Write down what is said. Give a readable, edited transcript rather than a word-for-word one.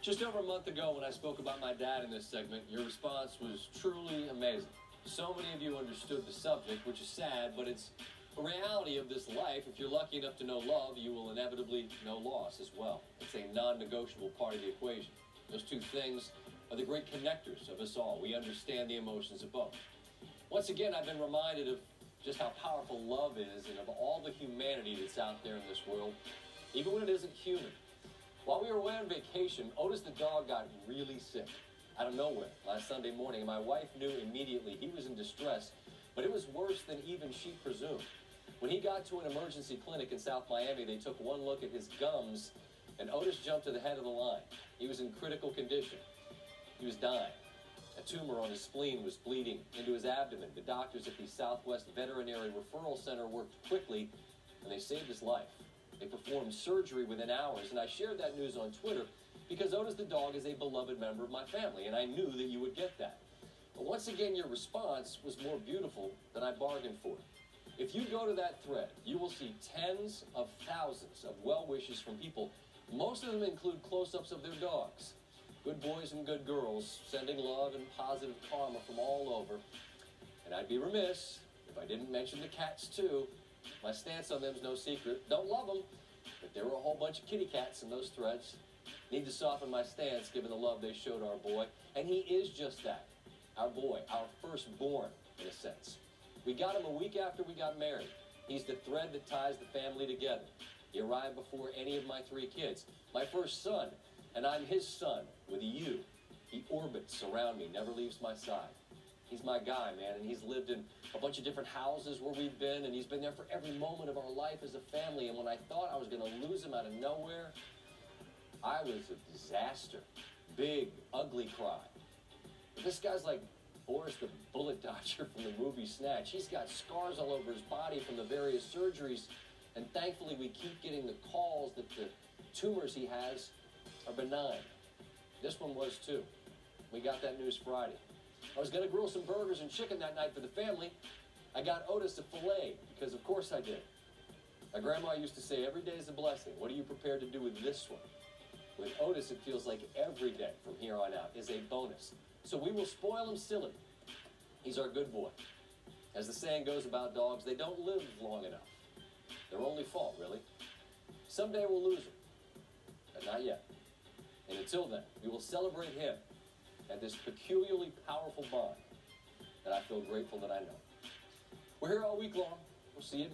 Just over a month ago when I spoke about my dad in this segment, your response was truly amazing. So many of you understood the subject, which is sad, but it's a reality of this life. If you're lucky enough to know love, you will inevitably know loss as well. It's a non-negotiable part of the equation. Those two things are the great connectors of us all. We understand the emotions of both. Once again, I've been reminded of just how powerful love is and of all the humanity that's out there in this world, even when it isn't human. While we were away on vacation, Otis the dog got really sick out of nowhere last Sunday morning, and my wife knew immediately he was in distress, but it was worse than even she presumed. When he got to an emergency clinic in South Miami, they took one look at his gums, and Otis jumped to the head of the line. He was in critical condition. He was dying. A tumor on his spleen was bleeding into his abdomen. The doctors at the Southwest Veterinary Referral Center worked quickly, and they saved his life. They performed surgery within hours, and I shared that news on Twitter because Otis the dog is a beloved member of my family, and I knew that you would get that. But once again, your response was more beautiful than I bargained for. If you go to that thread, you will see tens of thousands of well wishes from people. Most of them include close-ups of their dogs. Good boys and good girls sending love and positive karma from all over. And I'd be remiss if I didn't mention the cats, too. My stance on them is no secret. Don't love them, but there were a whole bunch of kitty cats in those threads. Need to soften my stance given the love they showed our boy. And he is just that. Our boy, our firstborn, in a sense. We got him a week after we got married. He's the thread that ties the family together. He arrived before any of my three kids. My first son, and I'm his son, with a U. He orbits around me, never leaves my side. He's my guy, man, and he's lived in a bunch of different houses where we've been, and he's been there for every moment of our life as a family. And when I thought I was going to lose him out of nowhere, I was a disaster. Big, ugly cry. But this guy's like Boris the Bullet Dodger from the movie Snatch. He's got scars all over his body from the various surgeries, and thankfully we keep getting the calls that the tumors he has are benign. This one was too. We got that news Friday. I was going to grill some burgers and chicken that night for the family. I got Otis a filet, because of course I did. My grandma used to say, every day is a blessing. What are you prepared to do with this one? With Otis, it feels like every day from here on out is a bonus. So we will spoil him silly. He's our good boy. As the saying goes about dogs, they don't live long enough. Their only fault, really. Someday we'll lose him, but not yet. And until then, we will celebrate him and this peculiarly powerful bond that I feel grateful that I know. We're here all week long. We'll see you.